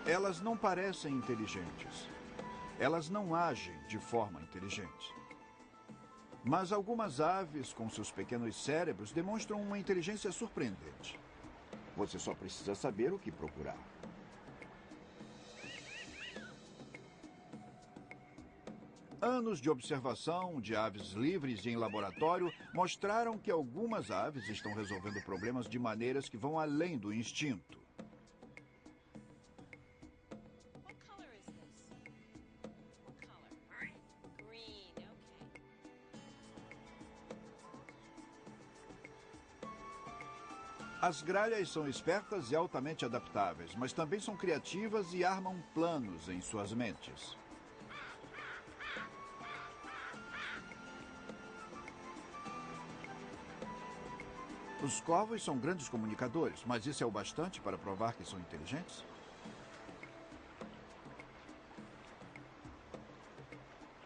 Elas não parecem inteligentes. Elas não agem de forma inteligente. Mas algumas aves, com seus pequenos cérebros, demonstram uma inteligência surpreendente. Você só precisa saber o que procurar. Anos de observação de aves livres em laboratório mostraram que algumas aves estão resolvendo problemas de maneiras que vão além do instinto. As gralhas são espertas e altamente adaptáveis, mas também são criativas e armam planos em suas mentes. Os corvos são grandes comunicadores, mas isso é o bastante para provar que são inteligentes?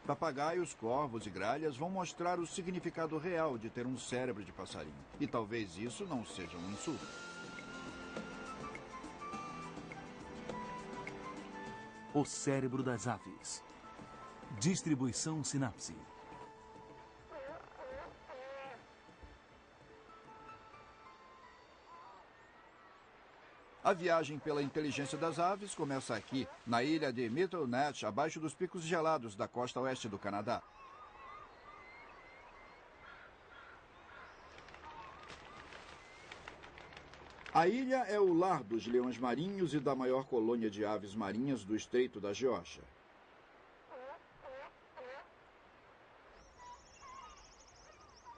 Papagaios, corvos e gralhas vão mostrar o significado real de ter um cérebro de passarinho. E talvez isso não seja um insulto. O cérebro das aves. Distribuição sinapse. A viagem pela inteligência das aves começa aqui, na ilha de Mitchell Net, abaixo dos picos gelados da costa oeste do Canadá. A ilha é o lar dos leões marinhos e da maior colônia de aves marinhas do Estreito da Geórgia.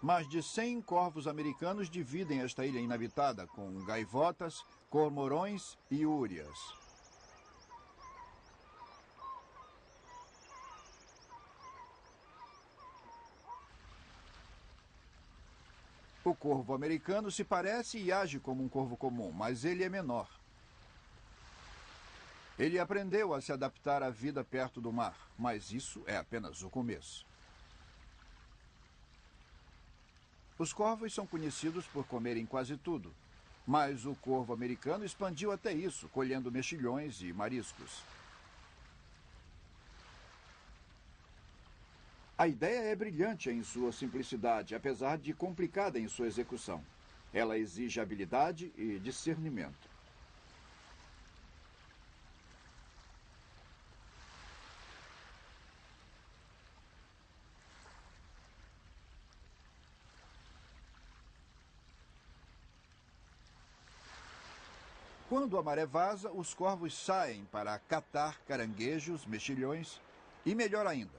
Mais de 100 corvos americanos dividem esta ilha inabitada, com gaivotas, cormorões e úrias. O corvo americano se parece e age como um corvo comum, mas ele é menor. Ele aprendeu a se adaptar à vida perto do mar, mas isso é apenas o começo. Os corvos são conhecidos por comerem quase tudo, mas o corvo americano expandiu até isso, colhendo mexilhões e mariscos. A ideia é brilhante em sua simplicidade, apesar de complicada em sua execução. Ela exige habilidade e discernimento. Quando a maré vaza, os corvos saem para catar caranguejos, mexilhões e, melhor ainda,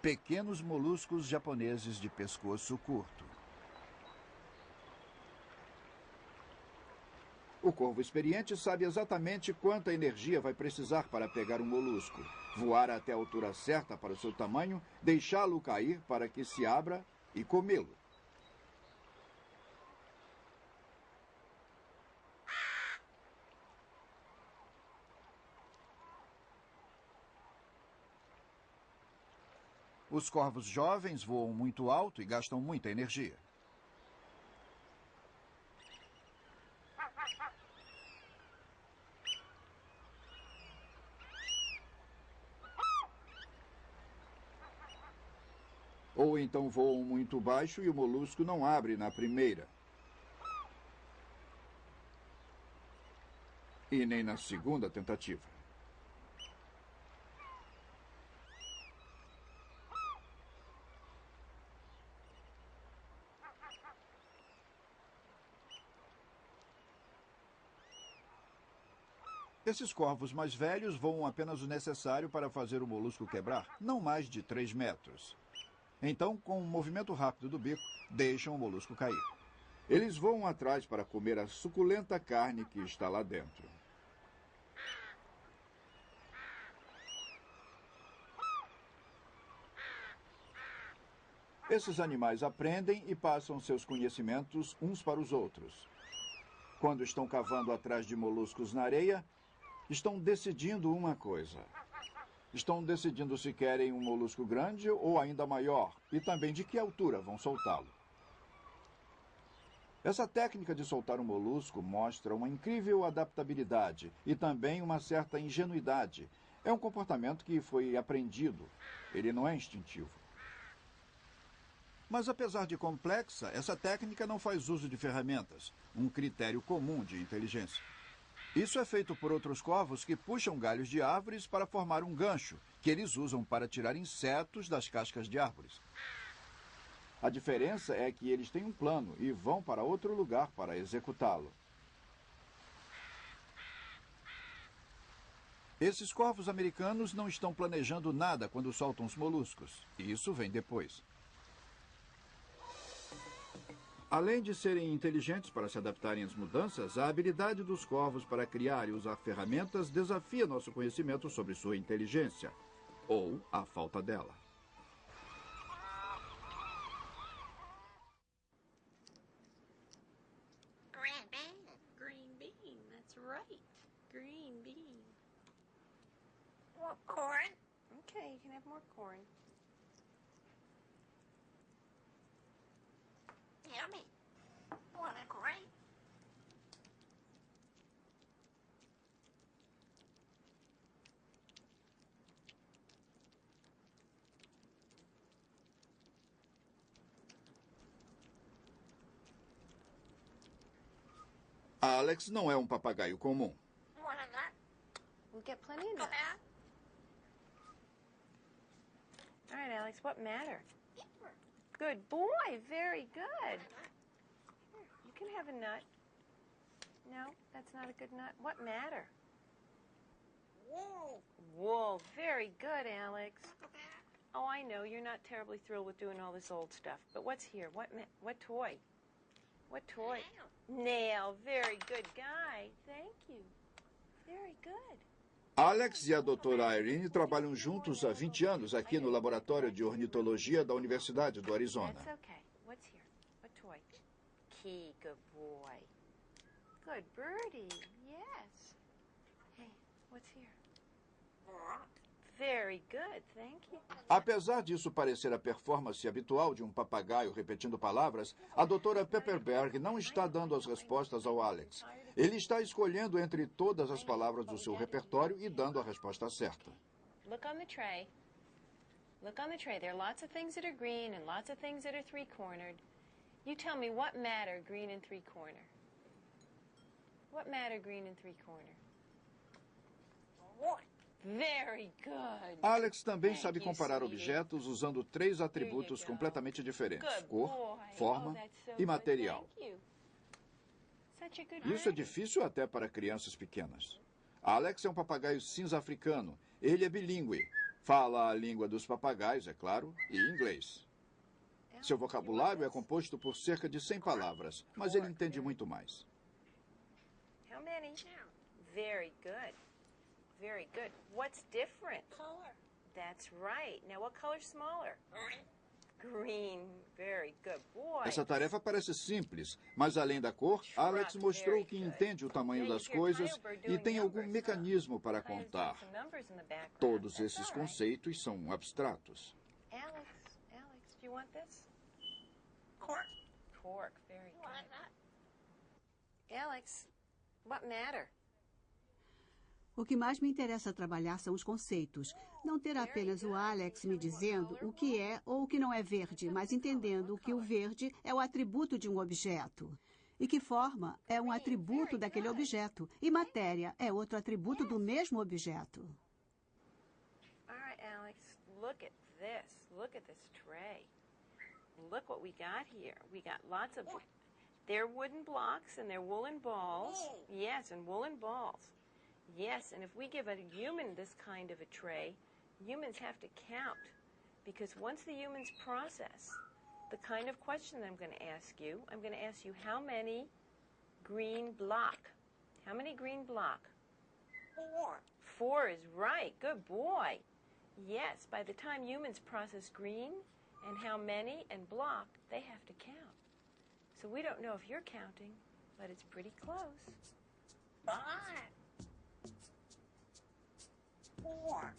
pequenos moluscos japoneses de pescoço curto. O corvo experiente sabe exatamente quanta energia vai precisar para pegar um molusco, voar até a altura certa para o seu tamanho, deixá-lo cair para que se abra e comê-lo. Os corvos jovens voam muito alto e gastam muita energia. Ou então voam muito baixo e o molusco não abre na primeira. E nem na segunda tentativa. Esses corvos mais velhos voam apenas o necessário para fazer o molusco quebrar, não mais de 3 metros. Então, com um movimento rápido do bico, deixam o molusco cair. Eles voam atrás para comer a suculenta carne que está lá dentro. Esses animais aprendem e passam seus conhecimentos uns para os outros. Quando estão cavando atrás de moluscos na areia, estão decidindo uma coisa. Estão decidindo se querem um molusco grande ou ainda maior, e também de que altura vão soltá-lo. Essa técnica de soltar um molusco mostra uma incrível adaptabilidade e também uma certa ingenuidade. É um comportamento que foi aprendido. Ele não é instintivo. Mas apesar de complexa, essa técnica não faz uso de ferramentas, um critério comum de inteligência. Isso é feito por outros corvos que puxam galhos de árvores para formar um gancho, que eles usam para tirar insetos das cascas de árvores. A diferença é que eles têm um plano e vão para outro lugar para executá-lo. Esses corvos americanos não estão planejando nada quando soltam os moluscos. Isso vem depois. Além de serem inteligentes para se adaptarem às mudanças, a habilidade dos corvos para criar e usar ferramentas desafia nosso conhecimento sobre sua inteligência, ou a falta dela. Green bean. Green bean, that's right. Green bean. Want corn? Okay, you can have more corn. Yummy. Want a grape? Alex não é um papagaio comum. Want a nut? We'll get plenty of nuts. All right, Alex, what matter? Good boy, very good. Here, you can have a nut. No, that's not a good nut. What matter? Wool. Wool, very good, Alex. Oh, I know, you're not terribly thrilled with doing all this old stuff, but what's here? What toy? What toy? Nail, very good guy. Thank you. Very good. Alex e a doutora Irene trabalham juntos há 20 anos aqui no Laboratório de Ornitologia da Universidade do Arizona. That's okay. What's here? What toy? Key, good boy. Good birdie, yes. Hey, what's here? Very good, thank you. Apesar disso parecer a performance habitual de um papagaio repetindo palavras, a doutora Pepperberg não está dando as respostas ao Alex. Ele está escolhendo entre todas as palavras do seu repertório e dando a resposta certa. Look on the tray. Look on the tray. There are lots of things that are green and lots of things that are three-cornered. You tell me what matter green and three-corner. What matter green and three-corner? What? Very good. Alex também Thank sabe you, comparar sweetie. objetos usando 3 atributos Here you go. completamente diferentes: Good cor, boy. forma Oh, that's so e good. material. Thank you. Such a good Isso é birdie. difícil até para crianças pequenas. Alex é um papagaio cinza africano. Ele é bilíngue. Fala a língua dos papagaios, é claro, e inglês. Seu vocabulário é composto por cerca de 100 palavras, mas ele entende muito mais. How many? Very good. Very good. What's different? Color. That's right. Now, what color's smaller? Green. Very good. Boy. Essa tarefa parece simples, mas além da cor, Alex mostrou que entende o tamanho das coisas e tem algum mecanismo para contar. Todos esses conceitos são abstratos. Alex, do you want this? Cork. Cork. Very Want a good. nut? Alex, what matter? O que mais me interessa trabalhar são os conceitos. Não ter apenas o Alex me dizendo o que é ou o que não é verde, mas entendendo que o verde é o atributo de um objeto. E que forma é um atributo daquele objeto. E matéria é outro atributo do mesmo objeto. All right, Alex, look at this. Look at this tray. Look what we got here. We got lots of... They're wooden blocks and they're woolen balls. Yes, and woolen balls. Yes, and if we give a human this kind of a tray, humans have to count. Because once the humans process the kind of question that I'm going to ask you how many green block? How many green block? 4. 4 is right. Good boy. Yes, by the time humans process green and how many and block, they have to count. So we don't know if you're counting, but it's pretty close. 5. 4.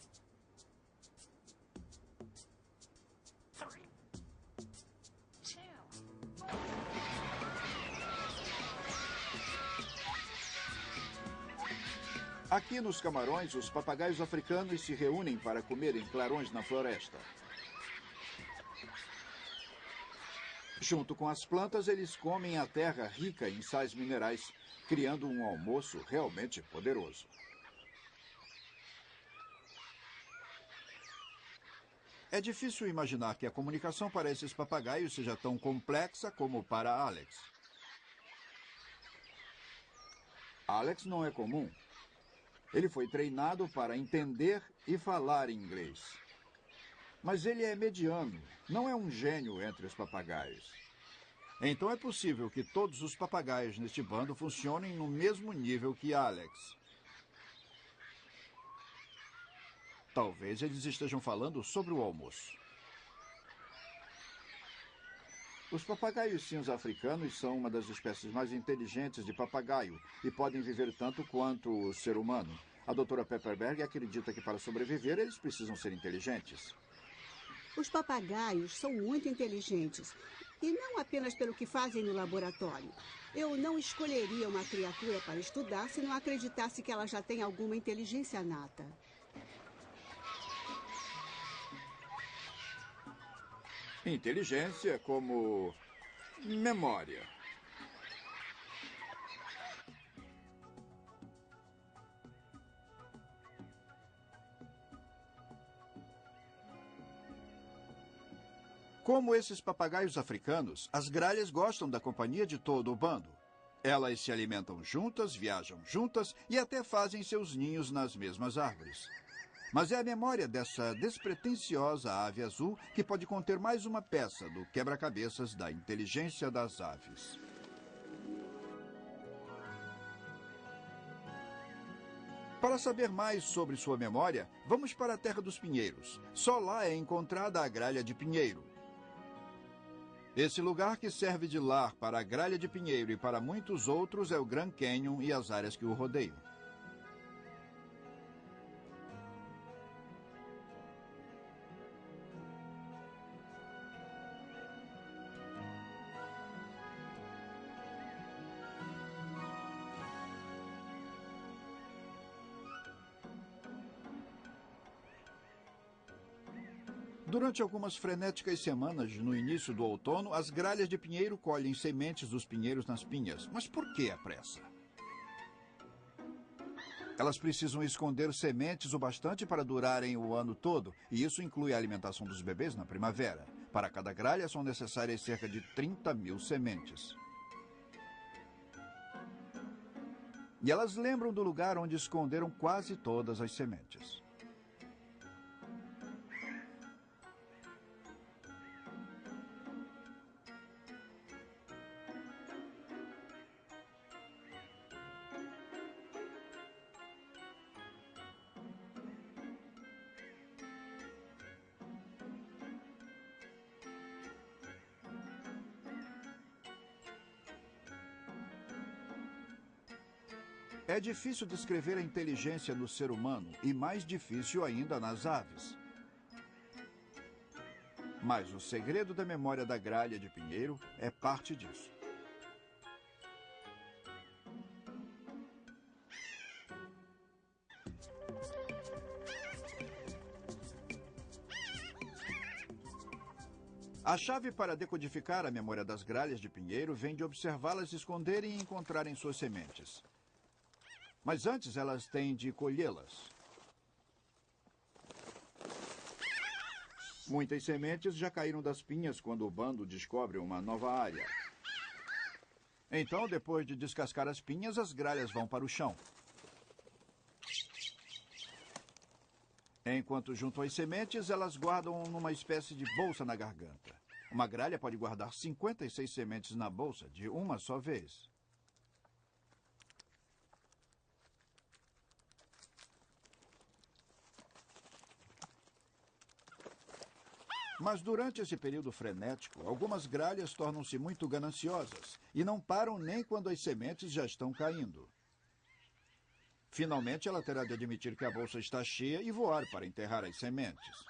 3. 2. Aqui nos Camarões, os papagaios africanos se reúnem para comer em clarões na floresta. Junto com as plantas, eles comem a terra rica em sais minerais, criando um almoço realmente poderoso. É difícil imaginar que a comunicação para esses papagaios seja tão complexa como para Alex. Alex não é comum. Ele foi treinado para entender e falar inglês. Mas ele é mediano, não é um gênio entre os papagaios. Então é possível que todos os papagaios neste bando funcionem no mesmo nível que Alex. Talvez eles estejam falando sobre o almoço. Os papagaios cinza africanos são uma das espécies mais inteligentes de papagaio e podem viver tanto quanto o ser humano. A doutora Pepperberg acredita que para sobreviver eles precisam ser inteligentes. Os papagaios são muito inteligentes, e não apenas pelo que fazem no laboratório. Eu não escolheria uma criatura para estudar se não acreditasse que ela já tem alguma inteligência nata. Inteligência como memória. Como esses papagaios africanos, as gralhas gostam da companhia de todo o bando. Elas se alimentam juntas, viajam juntas e até fazem seus ninhos nas mesmas árvores. Mas é a memória dessa despretensiosa ave azul que pode conter mais uma peça do quebra-cabeças da inteligência das aves. Para saber mais sobre sua memória, vamos para a Terra dos Pinheiros. Só lá é encontrada a gralha de pinheiro. Esse lugar que serve de lar para a gralha de pinheiro e para muitos outros é o Grand Canyon e as áreas que o rodeiam. Durante algumas frenéticas semanas no início do outono, as gralhas de pinheiro colhem sementes dos pinheiros nas pinhas. Mas por que a pressa? Elas precisam esconder sementes o bastante para durarem o ano todo, e isso inclui a alimentação dos bebês na primavera. Para cada gralha são necessárias cerca de 30.000 sementes. E elas lembram do lugar onde esconderam quase todas as sementes. É difícil descrever a inteligência no ser humano e mais difícil ainda nas aves. Mas o segredo da memória da gralha de pinheiro é parte disso. A chave para decodificar a memória das gralhas de pinheiro vem de observá-las esconderem e encontrarem suas sementes. Mas antes elas têm de colhê-las. Muitas sementes já caíram das pinhas quando o bando descobre uma nova área. Então, depois de descascar as pinhas, as gralhas vão para o chão. Enquanto juntam as sementes, elas guardam numa espécie de bolsa na garganta. Uma gralha pode guardar 56 sementes na bolsa de uma só vez. Mas durante esse período frenético, algumas gralhas tornam-se muito gananciosas e não param nem quando as sementes já estão caindo. Finalmente, ela terá de admitir que a bolsa está cheia e voar para enterrar as sementes.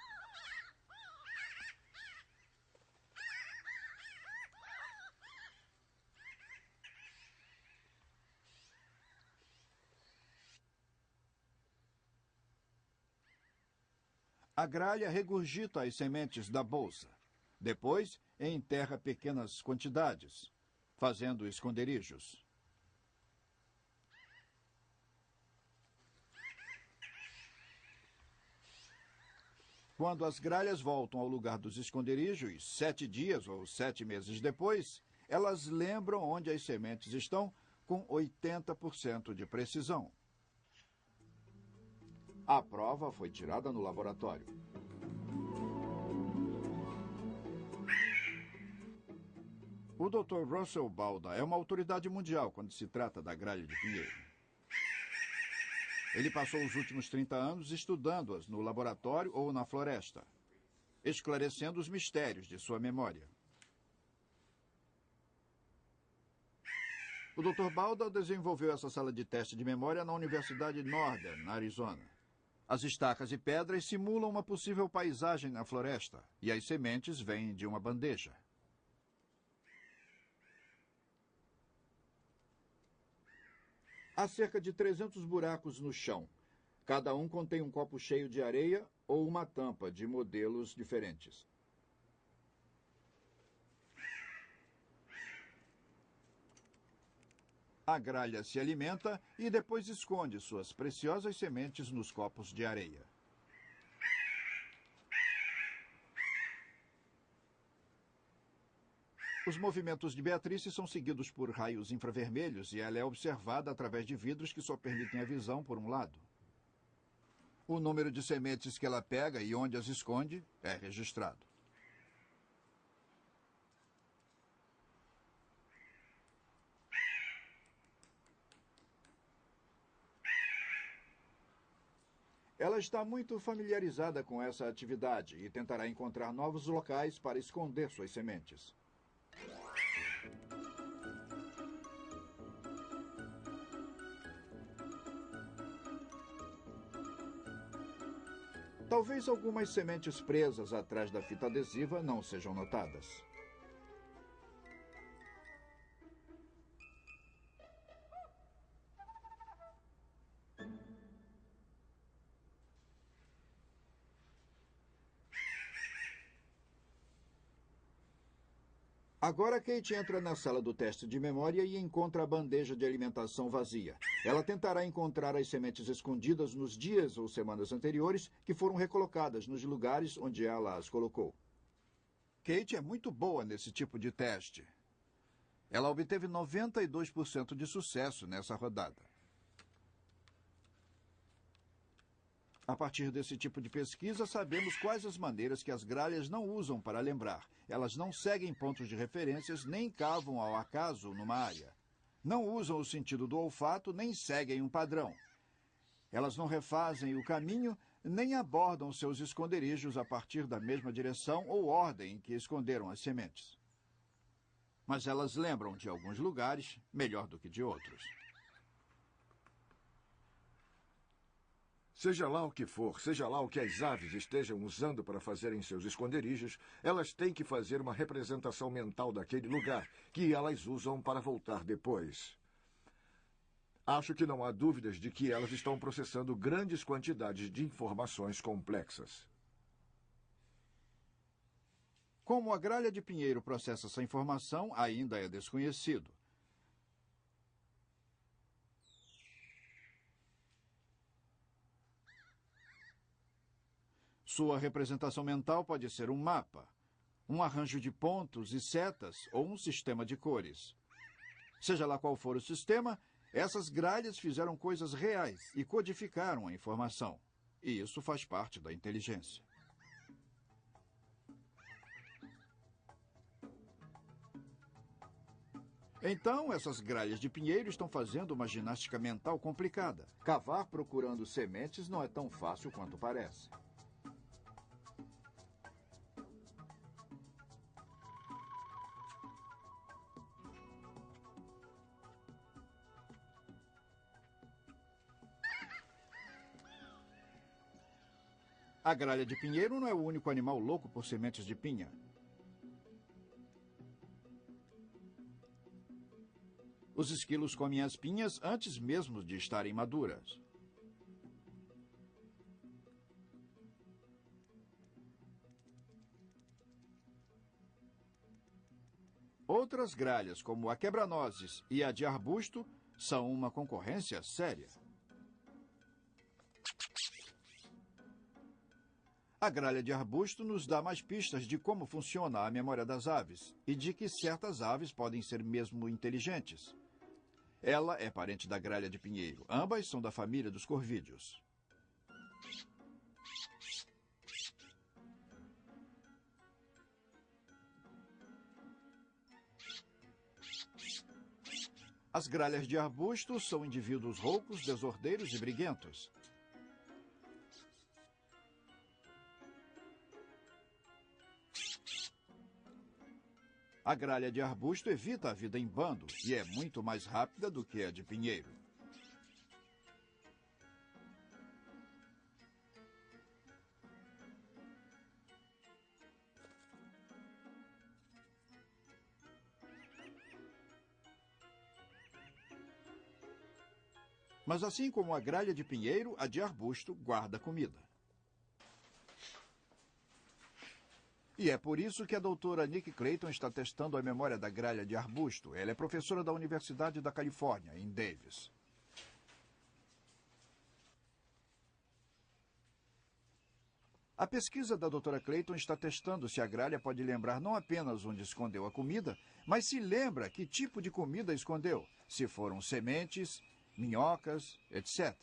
A gralha regurgita as sementes da bolsa. Depois, enterra pequenas quantidades, fazendo esconderijos. Quando as gralhas voltam ao lugar dos esconderijos, 7 dias ou 7 meses depois, elas lembram onde as sementes estão com 80% de precisão. A prova foi tirada no laboratório. O Dr. Russell Balda é uma autoridade mundial quando se trata da gralha de pinheiro. Ele passou os últimos 30 anos estudando-as no laboratório ou na floresta, esclarecendo os mistérios de sua memória. O Dr. Balda desenvolveu essa sala de teste de memória na Universidade Northern, na Arizona. As estacas e pedras simulam uma possível paisagem na floresta, e as sementes vêm de uma bandeja. Há cerca de 300 buracos no chão. Cada um contém um copo cheio de areia ou uma tampa de modelos diferentes. A gralha se alimenta e depois esconde suas preciosas sementes nos copos de areia. Os movimentos de Beatrice são seguidos por raios infravermelhos e ela é observada através de vidros que só permitem a visão por um lado. O número de sementes que ela pega e onde as esconde é registrado. Ela está muito familiarizada com essa atividade e tentará encontrar novos locais para esconder suas sementes. Talvez algumas sementes presas atrás da fita adesiva não sejam notadas. Agora Kate entra na sala do teste de memória e encontra a bandeja de alimentação vazia. Ela tentará encontrar as sementes escondidas nos dias ou semanas anteriores que foram recolocadas nos lugares onde ela as colocou. Kate é muito boa nesse tipo de teste. Ela obteve 92% de sucesso nessa rodada. A partir desse tipo de pesquisa, sabemos quais as maneiras que as gralhas não usam para lembrar. Elas não seguem pontos de referências, nem cavam ao acaso numa área. Não usam o sentido do olfato, nem seguem um padrão. Elas não refazem o caminho, nem abordam seus esconderijos a partir da mesma direção ou ordem em que esconderam as sementes. Mas elas lembram de alguns lugares melhor do que de outros. Seja lá o que for, seja lá o que as aves estejam usando para fazerem seus esconderijos, elas têm que fazer uma representação mental daquele lugar, que elas usam para voltar depois. Acho que não há dúvidas de que elas estão processando grandes quantidades de informações complexas. Como a gralha de pinheiro processa essa informação, ainda é desconhecido. Sua representação mental pode ser um mapa, um arranjo de pontos e setas ou um sistema de cores. Seja lá qual for o sistema, essas gralhas fizeram coisas reais e codificaram a informação. E isso faz parte da inteligência. Então, essas gralhas de pinheiro estão fazendo uma ginástica mental complicada. Cavar procurando sementes não é tão fácil quanto parece. A gralha de pinheiro não é o único animal louco por sementes de pinha. Os esquilos comem as pinhas antes mesmo de estarem maduras. Outras gralhas, como a quebra-nozes e a de arbusto, são uma concorrência séria. A gralha de arbusto nos dá mais pistas de como funciona a memória das aves e de que certas aves podem ser mesmo inteligentes. Ela é parente da gralha de pinheiro. Ambas são da família dos corvídeos. As gralhas de arbusto são indivíduos roucos, desordeiros e briguentos. A gralha de arbusto evita a vida em bando e é muito mais rápida do que a de pinheiro. Mas assim como a gralha de pinheiro, a de arbusto guarda comida. E é por isso que a doutora Nick Clayton está testando a memória da gralha de arbusto. Ela é professora da Universidade da Califórnia, em Davis. A pesquisa da doutora Clayton está testando se a gralha pode lembrar não apenas onde escondeu a comida, mas se lembra que tipo de comida escondeu, se foram sementes, minhocas, etc.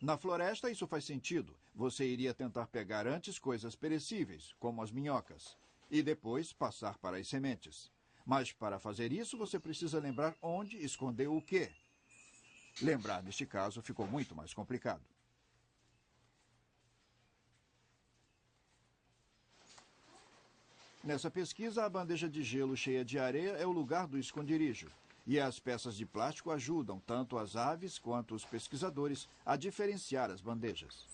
Na floresta, isso faz sentido. Você iria tentar pegar antes coisas perecíveis, como as minhocas, e depois passar para as sementes. Mas para fazer isso, você precisa lembrar onde escondeu o quê. Lembrar, neste caso, ficou muito mais complicado. Nessa pesquisa, a bandeja de gelo cheia de areia é o lugar do esconderijo. E as peças de plástico ajudam tanto as aves quanto os pesquisadores a diferenciar as bandejas.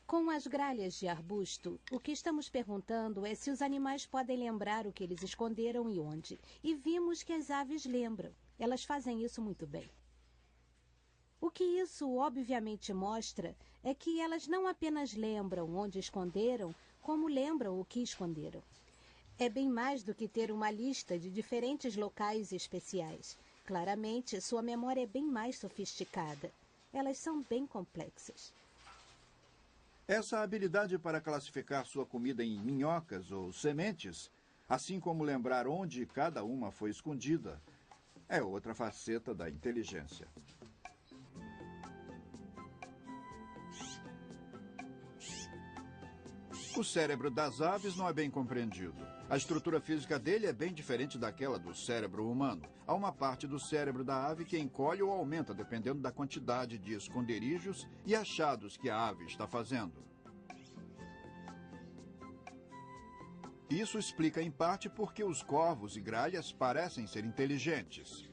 Com as gralhas de arbusto, o que estamos perguntando é se os animais podem lembrar o que eles esconderam e onde. E vimos que as aves lembram. Elas fazem isso muito bem. O que isso obviamente mostra é que elas não apenas lembram onde esconderam, como lembram o que esconderam. É bem mais do que ter uma lista de diferentes locais especiais. Claramente, sua memória é bem mais sofisticada. Elas são bem complexas. Essa habilidade para classificar sua comida em minhocas ou sementes, assim como lembrar onde cada uma foi escondida, é outra faceta da inteligência. O cérebro das aves não é bem compreendido. A estrutura física dele é bem diferente daquela do cérebro humano. Há uma parte do cérebro da ave que encolhe ou aumenta dependendo da quantidade de esconderijos e achados que a ave está fazendo. Isso explica em parte porque os corvos e gralhas parecem ser inteligentes.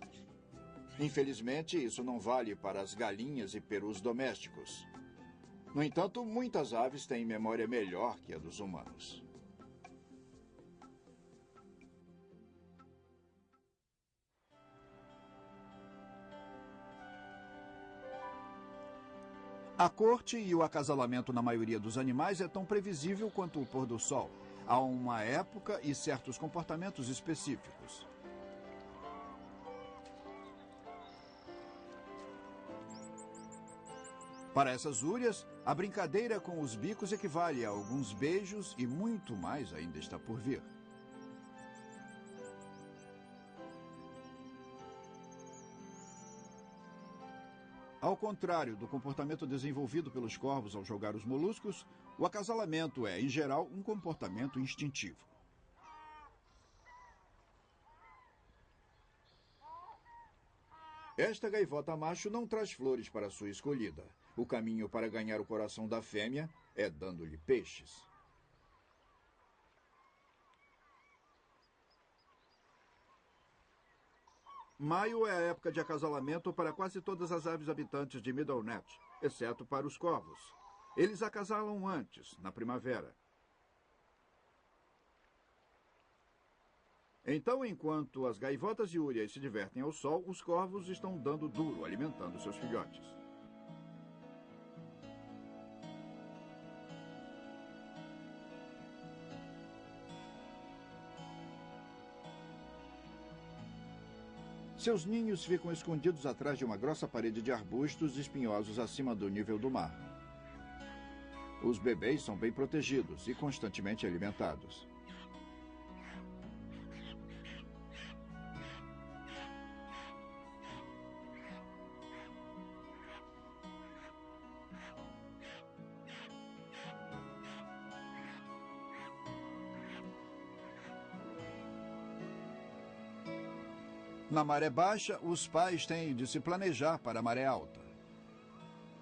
Infelizmente, isso não vale para as galinhas e perus domésticos. No entanto, muitas aves têm memória melhor que a dos humanos. A corte e o acasalamento na maioria dos animais é tão previsível quanto o pôr do sol. Há uma época e certos comportamentos específicos. Para essas úrias, a brincadeira com os bicos equivale a alguns beijos e muito mais ainda está por vir. Ao contrário do comportamento desenvolvido pelos corvos ao jogar os moluscos, o acasalamento é, em geral, um comportamento instintivo. Esta gaivota macho não traz flores para sua escolhida. O caminho para ganhar o coração da fêmea é dando-lhe peixes. Maio é a época de acasalamento para quase todas as aves habitantes de Middlenet, exceto para os corvos. Eles acasalam antes, na primavera. Então, enquanto as gaivotas e úrias se divertem ao sol, os corvos estão dando duro, alimentando seus filhotes. Seus ninhos ficam escondidos atrás de uma grossa parede de arbustos espinhosos acima do nível do mar. Os bebês são bem protegidos e constantemente alimentados. Na maré baixa, os pais têm de se planejar para a maré alta,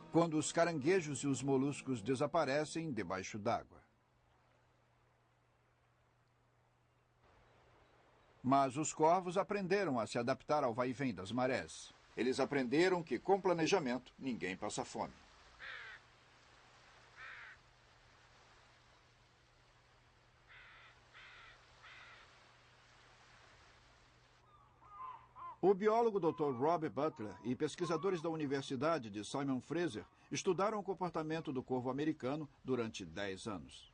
quando os caranguejos e os moluscos desaparecem debaixo d'água. Mas os corvos aprenderam a se adaptar ao vai-vém das marés. Eles aprenderam que, com planejamento, ninguém passa fome. O biólogo Dr. Rob Butler e pesquisadores da Universidade de Simon Fraser estudaram o comportamento do corvo americano durante 10 anos.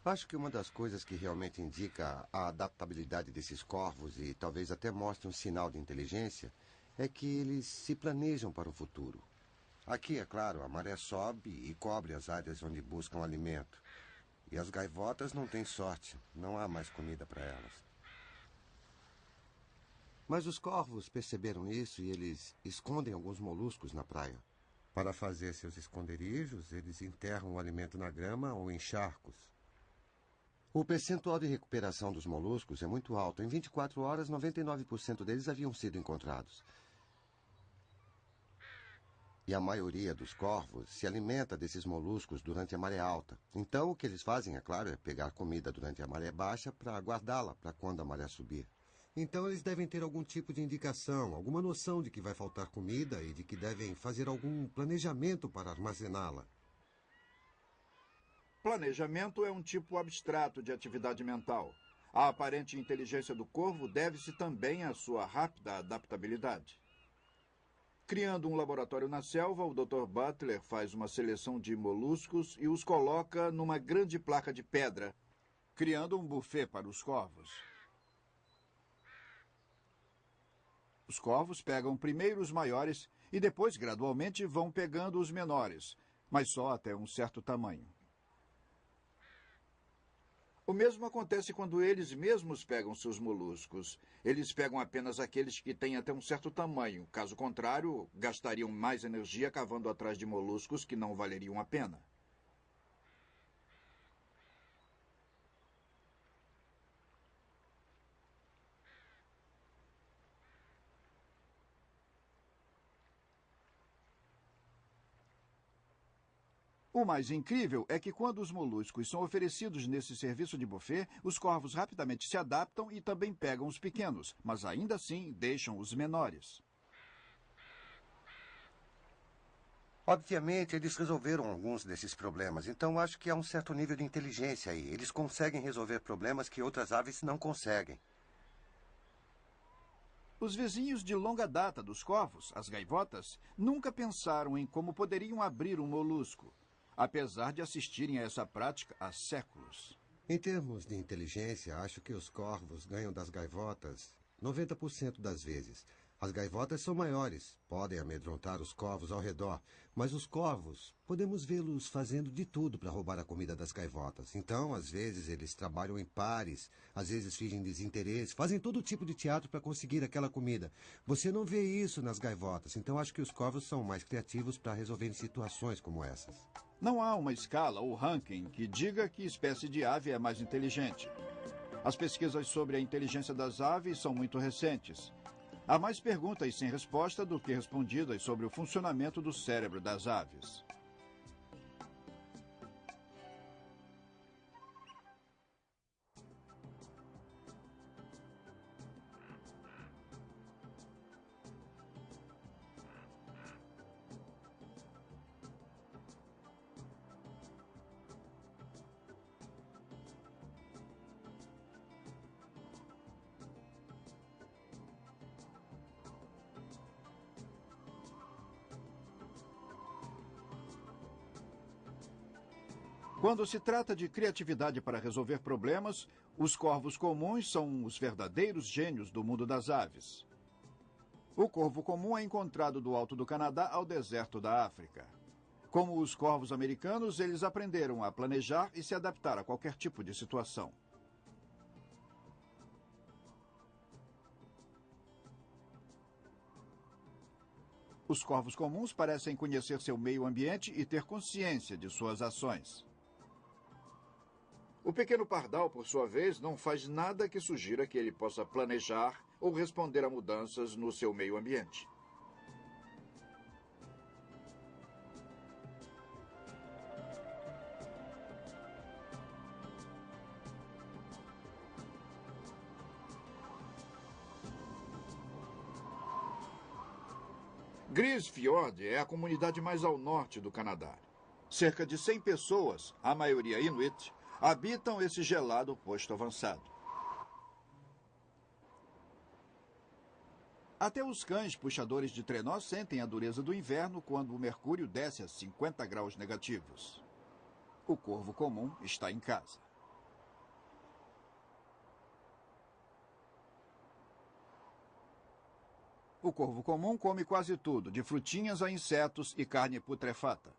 Acho que uma das coisas que realmente indica a adaptabilidade desses corvos e talvez até mostre um sinal de inteligência é que eles se planejam para o futuro. Aqui, é claro, a maré sobe e cobre as áreas onde buscam alimento. E as gaivotas não têm sorte, não há mais comida para elas. Mas os corvos perceberam isso e eles escondem alguns moluscos na praia. Para fazer seus esconderijos, eles enterram o alimento na grama ou em charcos. O percentual de recuperação dos moluscos é muito alto. Em 24 horas, 99% deles haviam sido encontrados. E a maioria dos corvos se alimenta desses moluscos durante a maré alta. Então, o que eles fazem, é claro, é pegar comida durante a maré baixa para guardá-la para quando a maré subir. Então eles devem ter algum tipo de indicação, alguma noção de que vai faltar comida e de que devem fazer algum planejamento para armazená-la. Planejamento é um tipo abstrato de atividade mental. A aparente inteligência do corvo deve-se também à sua rápida adaptabilidade. Criando um laboratório na selva, o Dr. Butler faz uma seleção de moluscos e os coloca numa grande placa de pedra, criando um buffet para os corvos. Os corvos pegam primeiro os maiores e depois, gradualmente, vão pegando os menores, mas só até um certo tamanho. O mesmo acontece quando eles mesmos pegam seus moluscos. Eles pegam apenas aqueles que têm até um certo tamanho. Caso contrário, gastariam mais energia cavando atrás de moluscos que não valeriam a pena. O mais incrível é que quando os moluscos são oferecidos nesse serviço de buffet, os corvos rapidamente se adaptam e também pegam os pequenos, mas ainda assim deixam os menores. Obviamente, eles resolveram alguns desses problemas, então acho que há um certo nível de inteligência aí. Eles conseguem resolver problemas que outras aves não conseguem. Os vizinhos de longa data dos corvos, as gaivotas, nunca pensaram em como poderiam abrir um molusco, apesar de assistirem a essa prática há séculos. Em termos de inteligência, acho que os corvos ganham das gaivotas 90% das vezes. As gaivotas são maiores, podem amedrontar os corvos ao redor, mas os corvos, podemos vê-los fazendo de tudo para roubar a comida das gaivotas. Então, às vezes, eles trabalham em pares, às vezes fingem desinteresse, fazem todo tipo de teatro para conseguir aquela comida. Você não vê isso nas gaivotas, então acho que os corvos são mais criativos para resolver situações como essas. Não há uma escala ou ranking que diga que espécie de ave é mais inteligente. As pesquisas sobre a inteligência das aves são muito recentes. Há mais perguntas sem resposta do que respondidas sobre o funcionamento do cérebro das aves. Quando se trata de criatividade para resolver problemas, os corvos comuns são os verdadeiros gênios do mundo das aves. O corvo comum é encontrado do alto do Canadá ao deserto da África. Como os corvos americanos, eles aprenderam a planejar e se adaptar a qualquer tipo de situação. Os corvos comuns parecem conhecer seu meio ambiente e ter consciência de suas ações. O pequeno pardal, por sua vez, não faz nada que sugira que ele possa planejar ou responder a mudanças no seu meio ambiente. Grise Fiord é a comunidade mais ao norte do Canadá. Cerca de 100 pessoas, a maioria Inuit, habitam esse gelado posto avançado. Até os cães puxadores de trenó sentem a dureza do inverno quando o mercúrio desce a 50 graus negativos. O corvo comum está em casa. O corvo comum come quase tudo, de frutinhas a insetos e carne putrefata.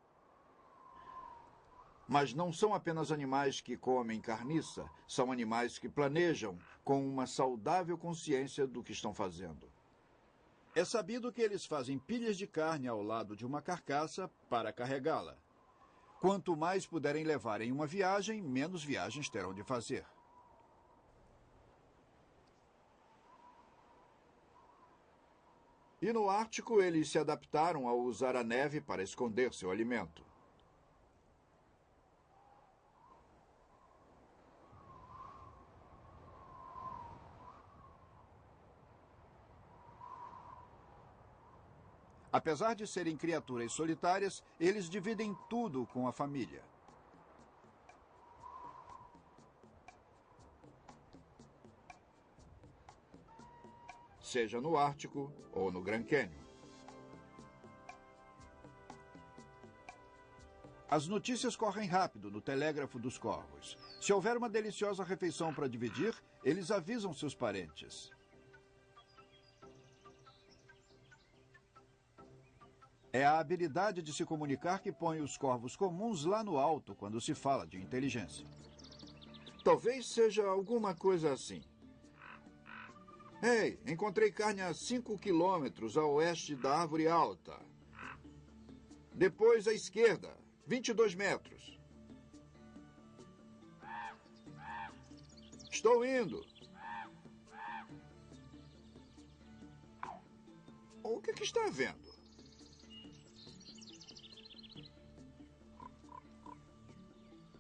Mas não são apenas animais que comem carniça, são animais que planejam com uma saudável consciência do que estão fazendo. É sabido que eles fazem pilhas de carne ao lado de uma carcaça para carregá-la. Quanto mais puderem levar em uma viagem, menos viagens terão de fazer. E no Ártico, eles se adaptaram a usar a neve para esconder seu alimento. Apesar de serem criaturas solitárias, eles dividem tudo com a família. Seja no Ártico ou no Grand Canyon. As notícias correm rápido no telégrafo dos corvos. Se houver uma deliciosa refeição para dividir, eles avisam seus parentes. É a habilidade de se comunicar que põe os corvos comuns lá no alto quando se fala de inteligência. Talvez seja alguma coisa assim. Ei, encontrei carne a 5 quilômetros a oeste da árvore alta. Depois à esquerda, 22 metros. Estou indo. O que está vendo?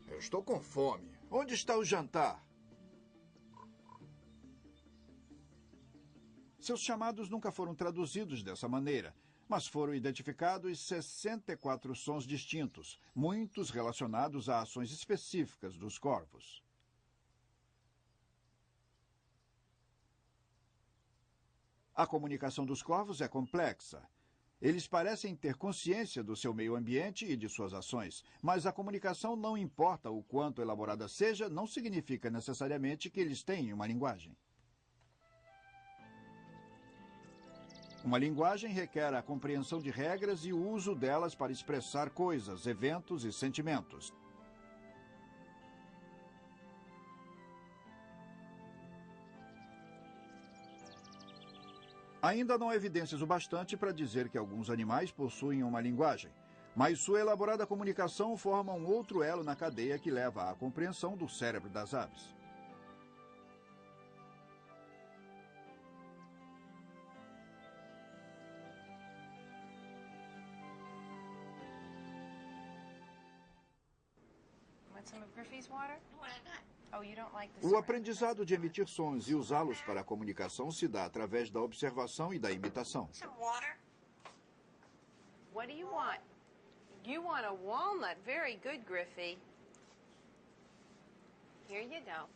Eu estou com fome. Onde está o jantar? Seus chamados nunca foram traduzidos dessa maneira, mas foram identificados 64 sons distintos, muitos relacionados a ações específicas dos corvos. A comunicação dos corvos é complexa. Eles parecem ter consciência do seu meio ambiente e de suas ações, mas a comunicação, não importa o quanto elaborada seja, não significa necessariamente que eles têm uma linguagem. Uma linguagem requer a compreensão de regras e o uso delas para expressar coisas, eventos e sentimentos. Ainda não há evidências o bastante para dizer que alguns animais possuem uma linguagem, mas sua elaborada comunicação forma um outro elo na cadeia que leva à compreensão do cérebro das aves. O aprendizado de emitir sons e usá-los para a comunicação se dá através da observação e da imitação. What do you want? You want a walnut. Very good, Griffey. Here you go.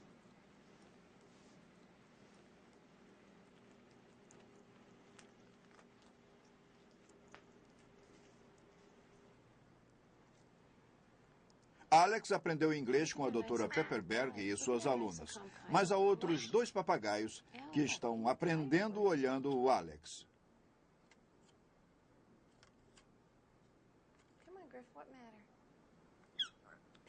Alex aprendeu inglês com a doutora Pepperberg e suas alunas, mas há outros 2 papagaios que estão aprendendo olhando o Alex.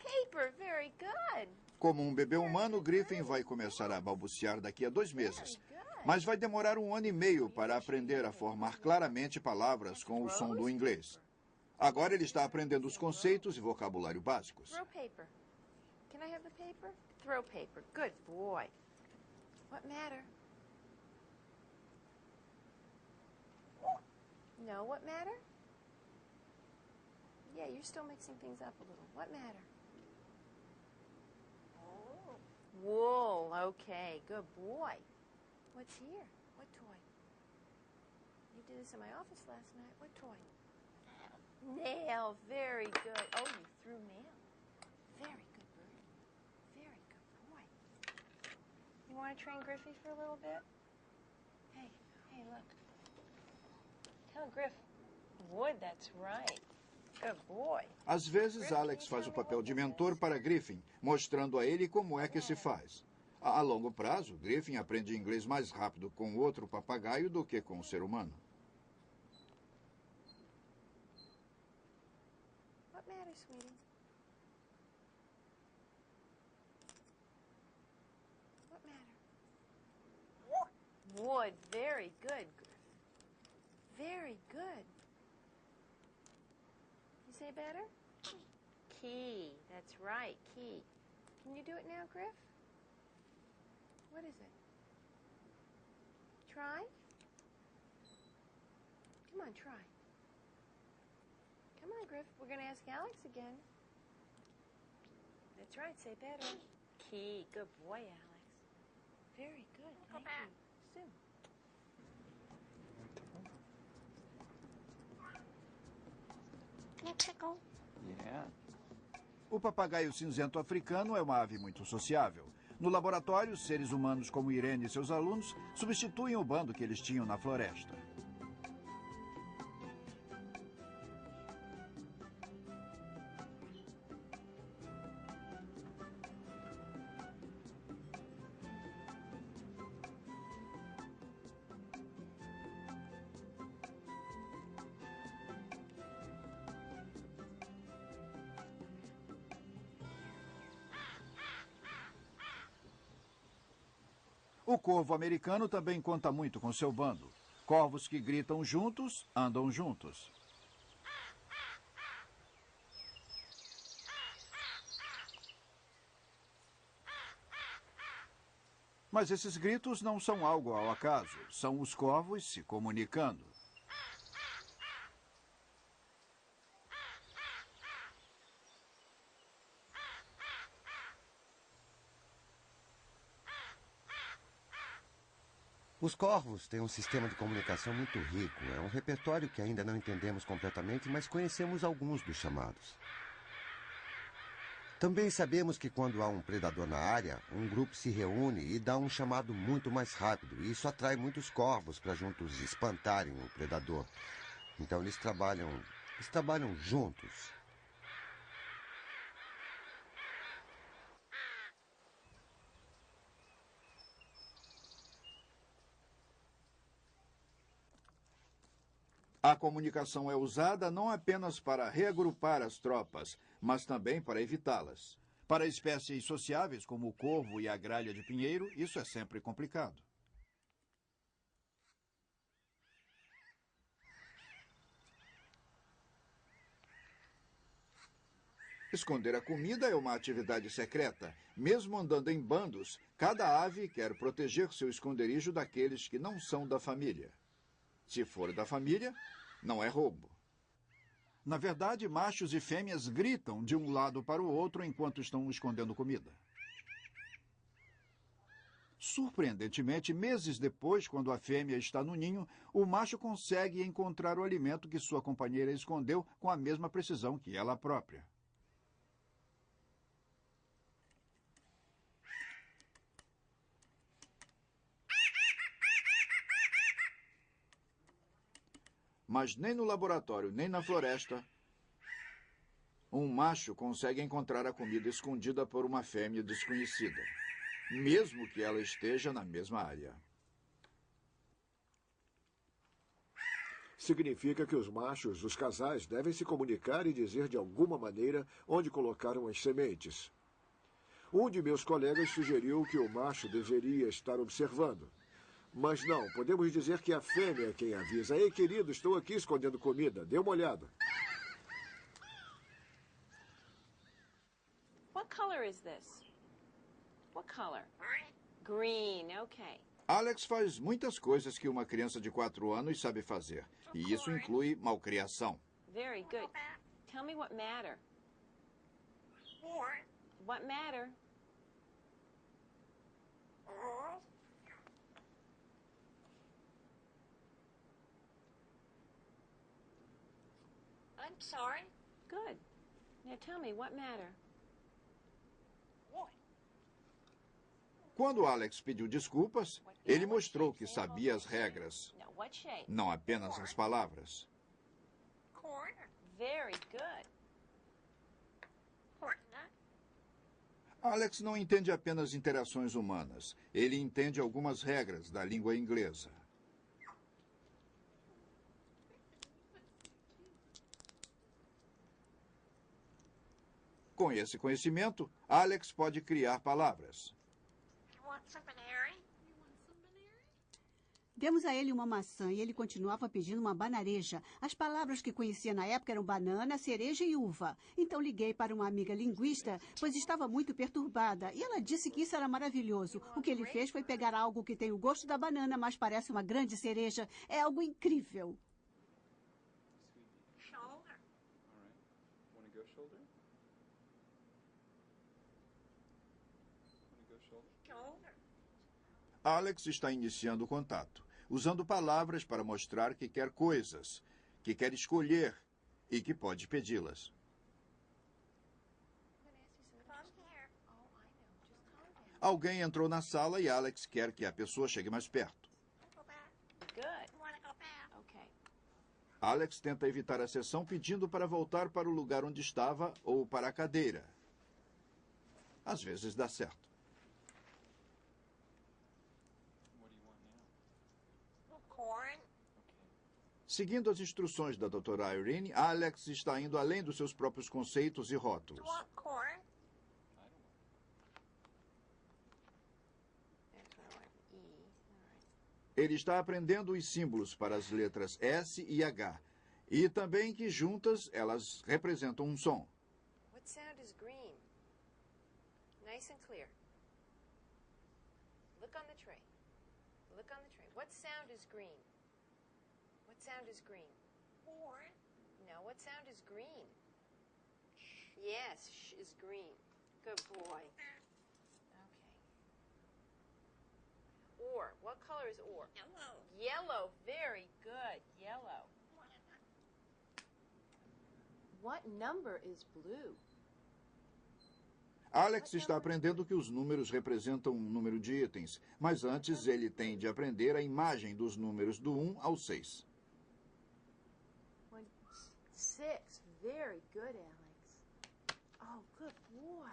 paper. Very good. Como um bebê humano, Griffin vai começar a balbuciar daqui a 2 meses. Mas vai demorar 1 ano e meio para aprender a formar claramente palavras com o som do inglês. Agora ele está aprendendo os conceitos e vocabulário básicos. Throw paper. Can I have the paper? Throw paper. Good boy. What matter? No, what matter? Yeah, you're still mixing things up a little. What matter? Wool. Okay, good boy. What's here? What toy? You did this in my office last night. What toy? Nail. Very good. Oh, you threw nail. Very good bird. Very good boy. You want to train Griffey for a little bit? Hey, look. Tell Griff. Wood, that's right. Good boy. Às vezes, Alex faz o papel de mentor para Griffin, mostrando a ele como é que se faz. A longo prazo, Griffin aprende inglês mais rápido com outro papagaio do que com o ser humano. What matters, sweetie? What matter? Wood. Very good, Griff. Very good. You say better? Key. That's right, key. Can you do it now, Griff? What is it? Try? Come on, try. Come on, Griff. We're going to ask Alex again. That's right. Say better. Key. Good boy, Alex. Very good. Thank you. Sue. Can I tickle? O papagaio cinzento africano é uma ave muito sociável. No laboratório, seres humanos como Irene e seus alunos substituem o bando que eles tinham na floresta. O corvo americano também conta muito com seu bando. Corvos que gritam juntos, andam juntos. Mas esses gritos não são algo ao acaso. São os corvos se comunicando. Os corvos têm um sistema de comunicação muito rico. É um repertório que ainda não entendemos completamente, mas conhecemos alguns dos chamados. Também sabemos que quando há um predador na área, um grupo se reúne e dá um chamado muito mais rápido. E isso atrai muitos corvos para juntos espantarem o predador. Então eles trabalham juntos. A comunicação é usada não apenas para reagrupar as tropas, mas também para evitá-las. Para espécies sociáveis como o corvo e a gralha de pinheiro, isso é sempre complicado. Esconder a comida é uma atividade secreta. Mesmo andando em bandos, cada ave quer proteger seu esconderijo daqueles que não são da família. Se for da família, não é roubo. Na verdade, machos e fêmeas gritam de um lado para o outro enquanto estão escondendo comida. Surpreendentemente, meses depois, quando a fêmea está no ninho, o macho consegue encontrar o alimento que sua companheira escondeu com a mesma precisão que ela própria. Mas nem no laboratório, nem na floresta, um macho consegue encontrar a comida escondida por uma fêmea desconhecida, mesmo que ela esteja na mesma área. Significa que os machos, os casais, devem se comunicar e dizer de alguma maneira onde colocaram as sementes. Um de meus colegas sugeriu que o macho deveria estar observando. Mas não, podemos dizer que a fêmea é quem avisa. Ei, querido, estou aqui escondendo comida. Dê uma olhada. What color is this? What color? Green, okay. Alex faz muitas coisas que uma criança de 4 anos sabe fazer. E isso inclui malcriação. Very good. Tell me what matter. What matter? I'm sorry. Good. Now tell me what matter. Quando Alex pediu desculpas, ele mostrou que sabia as regras, No, what shape? não apenas as palavras. Corn. Very good. Corn nut. Alex não entende apenas interações humanas. Ele entende algumas regras da língua inglesa. Com esse conhecimento, Alex pode criar palavras. You want some banana? Demos a ele uma maçã e ele continuava pedindo uma banareja. As palavras que conhecia na época eram banana, cereja e uva. Então liguei para uma amiga linguista, pois estava muito perturbada. E ela disse que isso era maravilhoso. O que ele fez foi pegar algo que tem o gosto da banana, mas parece uma grande cereja. É algo incrível. Shoulder. Want to go shoulder? Want to go shoulder? Shoulder. Alex está iniciando o contato, usando palavras para mostrar que quer coisas, que quer escolher e que pode pedi-las. Come here. Alguém entrou na sala e Alex quer que a pessoa chegue mais perto. Go back. Good. You want to go back? Okay. Alex tenta evitar a sessão pedindo para voltar para o lugar onde estava ou para a cadeira. Às vezes dá certo. What do you want now? Corn. Seguindo as instruções da doutora Irene, Alex está indo além dos seus próprios conceitos e rótulos. You want corn? I don't want. That's what I want. E. All right. Ele está aprendendo os símbolos para as letras S e H, e também que juntas elas representam um som. What sound is green? Nice and clear. Look on the tray. Look on the tray. What sound is green? What sound is green? Corn. No, what sound is green? Yes, sh is green. Good boy. Okay. Or. What color is or? Yellow. Yellow. Very good. Yellow. What number is blue? Alex está aprendendo que os números representam um número de itens, mas antes ele tem de aprender a imagem dos números do 1 ao 6. 6. Very good, Alex. Oh, good boy.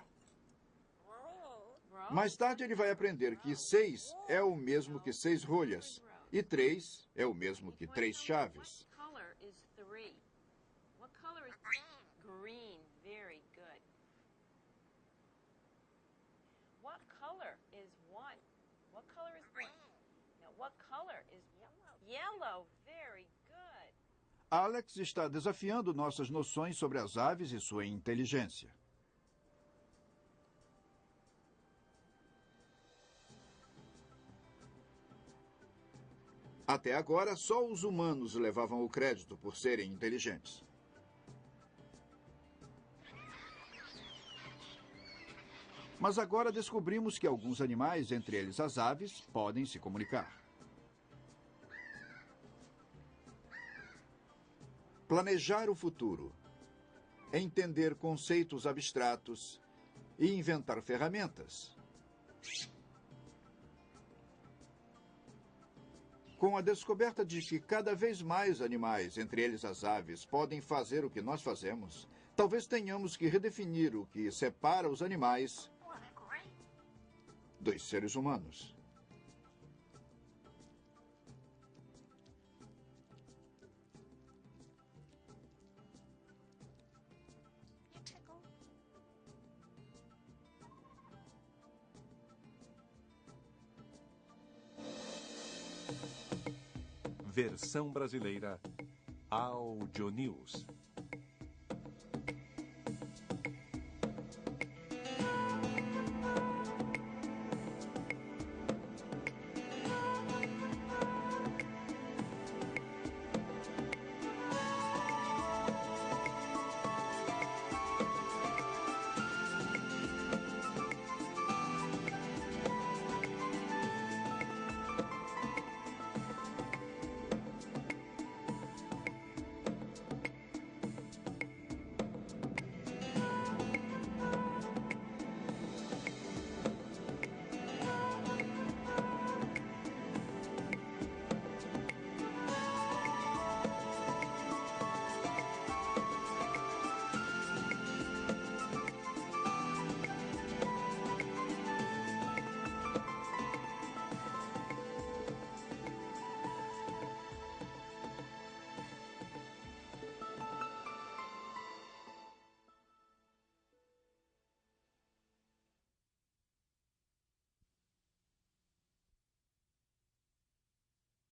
Roll. Mais tarde ele vai aprender que 6 é o mesmo que 6 rolhas, e 3 é o mesmo que 3 chaves. What color is 3? What color is green? Very good. What color is 1? What color is 1? No, what color is yellow? Very good. Alex está desafiando nossas noções sobre as aves e sua inteligência. Até agora, só os humanos levavam o crédito por serem inteligentes. Mas agora descobrimos que alguns animais, entre eles as aves, podem se comunicar. Planejar o futuro, entender conceitos abstratos e inventar ferramentas. Com a descoberta de que cada vez mais animais, entre eles as aves, podem fazer o que nós fazemos, talvez tenhamos que redefinir o que separa os animais dos seres humanos. Versão brasileira Audio News.